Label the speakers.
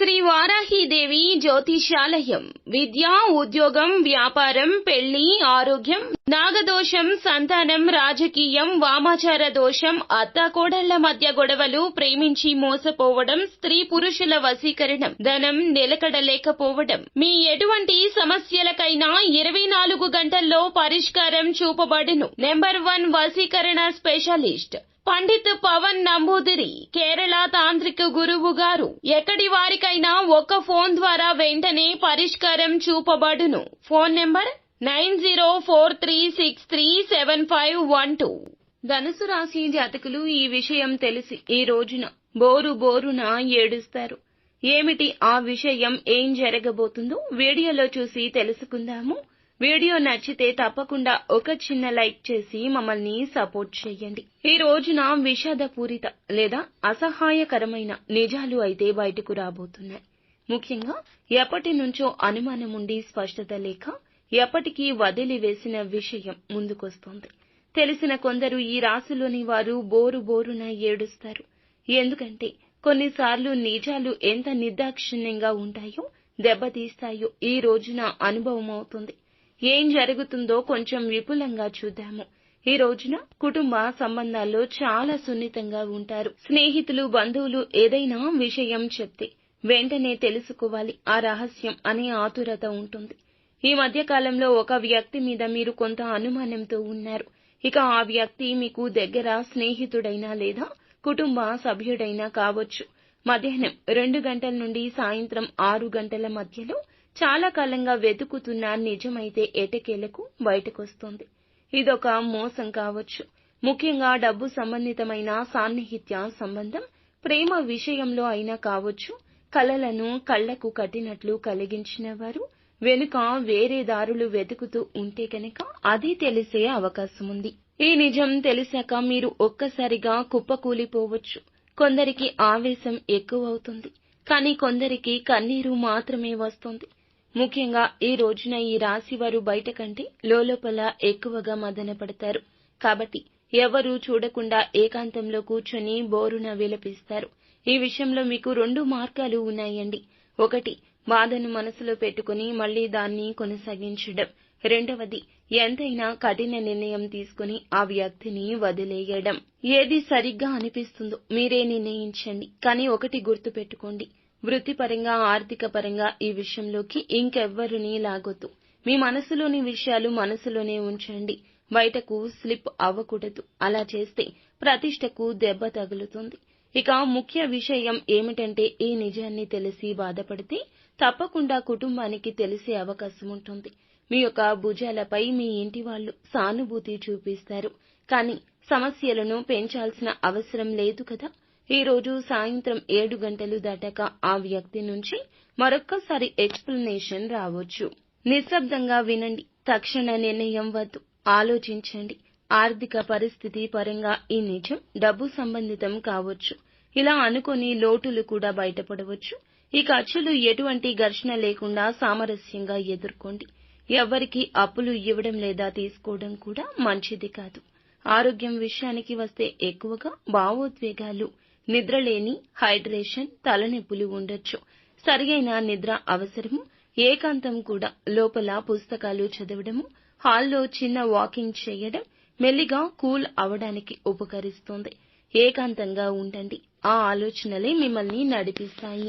Speaker 1: శ్రీ వారాహీదేవి జ్యోతిషాలయం విద్య, ఉద్యోగం, వ్యాపారం, పెళ్లి, ఆరోగ్యం, నాగదోషం, సంతానం, రాజకీయం, వామాచార దోషం, అత్తాకోడళ్ల మధ్య గొడవలు, ప్రేమించి మోసపోవడం, స్త్రీ పురుషుల వశీకరణం, ధనం నిలకడలేకపోవడం, మీ ఎటువంటి సమస్యలకైనా 24 గంటల్లో పరిష్కారం చూపబడును. నెంబర్ 1 వశీకరణ స్పెషలిస్ట్ పండిత్ పవన్ నంబూదిరి, కేరళ తాంత్రిక గురువు గారు. ఎక్కడి వారికైనా ఒక్క ఫోన్ ద్వారా వెంటనే పరిష్కారం చూపబడును. Phone number 9043637512. ధనుసు రాశి జాతకులు ఈ విషయం తెలిసి ఈ రోజున బోరున ఏడుస్తారు. ఏమిటి ఆ విషయం, ఏం జరగబోతుందో వీడియోలో చూసి తెలుసుకుందాము. వీడియో నచ్చితే తప్పకుండా ఒక చిన్న లైక్ చేసి మమ్మల్ని సపోర్ట్ చేయండి. ఈ రోజున విషాదపూరిత లేదా అసహాయకరమైన నిజాలు అయితే బయటకు రాబోతున్నాయి. ముఖ్యంగా ఎప్పటి నుంచో అనుమానం ఉండి స్పష్టత లేక ఎప్పటికీ వదిలివేసిన విషయం ముందుకొస్తోంది. తెలిసిన కొందరు ఈ రాశిలోని వారు బోరున ఏడుస్తారు. ఎందుకంటే కొన్నిసార్లు నిజాలు ఎంత నిర్దాక్షిణ్యంగా ఉంటాయో, దెబ్బతీస్తాయో ఈ రోజున అనుభవం అవుతుంది. ఏం జరుగుతుందో కొంచెం విపులంగా చూద్దాము. ఈ రోజున కుటుంబ సంబంధాల్లో చాలా సున్నితంగా ఉంటారు. స్నేహితులు, బంధువులు ఏదైనా విషయం చెప్తే వెంటనే తెలుసుకోవాలి ఆ రహస్యం అనే ఆతురత ఉంటుంది. ఈ మధ్య కాలంలో ఒక వ్యక్తి మీద మీరు కొంత అనుమానంతో ఉన్నారు. ఇక ఆ వ్యక్తి మీకు దగ్గర స్నేహితుడైనా లేదా కుటుంబ సభ్యుడైనా కావచ్చు. మధ్యాహ్నం 2 గంటల నుండి సాయంత్రం 6 గంటల మధ్యలో చాలా కాలంగా వెతుకుతున్న నిజమైతే ఎటకేలకు బయటకొస్తుంది. ఇదొక మోసం కావచ్చు. ముఖ్యంగా డబ్బు సంబంధితమైన సాన్నిహిత్య సంబంధం, ప్రేమ విషయంలో అయినా కావచ్చు. కలలను కళ్లకు కట్టినట్లు కలిగించిన వారు వెనుక వేరే దారులు వెతుకుతూ ఉంటే కనుక అది తెలిసే అవకాశం ఉంది. ఈ నిజం తెలిసాక మీరు ఒక్కసారిగా కుప్పకూలిపోవచ్చు. కొందరికి ఆవేశం ఎక్కువవుతుంది, కానీ కొందరికి కన్నీరు మాత్రమే వస్తుంది. ముఖ్యంగా ఈ రోజున ఈ రాశి వారు బయట కంటే లోపల ఎక్కువగా మదన పడతారు. కాబట్టి ఎవరూ చూడకుండా ఏకాంతంలో కూర్చొని బోరున విలపిస్తారు. ఈ విషయంలో మీకు 2 మార్గాలు ఉన్నాయండి. ఒకటి, బాధను మనసులో పెట్టుకుని మళ్లీ దాన్ని కొనసాగించడం. రెండవది, ఎంతైనా కఠిన నిర్ణయం తీసుకుని ఆ వ్యక్తిని వదిలేయడం. ఏది సరిగ్గా అనిపిస్తుందో మీరే నిర్ణయించండి. కానీ ఒకటి గుర్తు పెట్టుకోండి, వృత్తిపరంగా, ఆర్థిక పరంగా ఈ విషయంలోకి ఇంకెవ్వరినీ లాగొద్దు. మీ మనసులోని విషయాలు మనసులోనే ఉంచండి. బయటకు స్లిప్ అవ్వకూడదు. అలా చేస్తే ప్రతిష్టకు దెబ్బ తగులుతుంది. ఇక ముఖ్య విషయం ఏమిటంటే ఈ నిజాన్ని తెలిసి బాధపడితే తప్పకుండా కుటుంబానికి తెలిసే అవకాశం ఉంటుంది. మీ యొక్క భుజాలపై మీ ఇంటి వాళ్ళు సానుభూతి చూపిస్తారు. కానీ సమస్యలను పెంచాల్సిన అవసరం లేదు కదా. ఈ రోజు సాయంత్రం 7 గంటలు దాటాక ఆ వ్యక్తి నుంచి మరొక్కసారి ఎక్స్ప్లెనేషన్ రావచ్చు. నిశ్శబ్దంగా వినండి. తక్షణ నిర్ణయం వద్దు. ఆలోచించండి. ఆర్థిక పరిస్థితి పరంగా ఈ నిజం డబ్బు సంబంధితం కావచ్చు. ఇలా అనుకుని లోటులు కూడా బయటపడవచ్చు. ఈ ఖర్చులు ఎటువంటి ఘర్షణ లేకుండా సామరస్యంగా ఎదుర్కోండి. ఎవ్వరికీ అప్పులు ఇవ్వడం లేదా తీసుకోవడం కూడా మంచిది కాదు. ఆరోగ్యం విషయానికి వస్తే ఎక్కువగా భావోద్వేగాలు, నిద్రలేని, హైడ్రేషన్, తలనొప్పులు ఉండొచ్చు. సరియైన నిద్ర అవసరము. ఏకాంతం కూడా. లోపల పుస్తకాలు చదవడము, హాల్లో చిన్న వాకింగ్ చేయడం మెల్లిగా కూల్ అవడానికి ఉపకరిస్తుంది. ఏకాంతంగా ఉండండి. ఆ ఆలోచనలే మిమ్మల్ని నడిపిస్తాయి.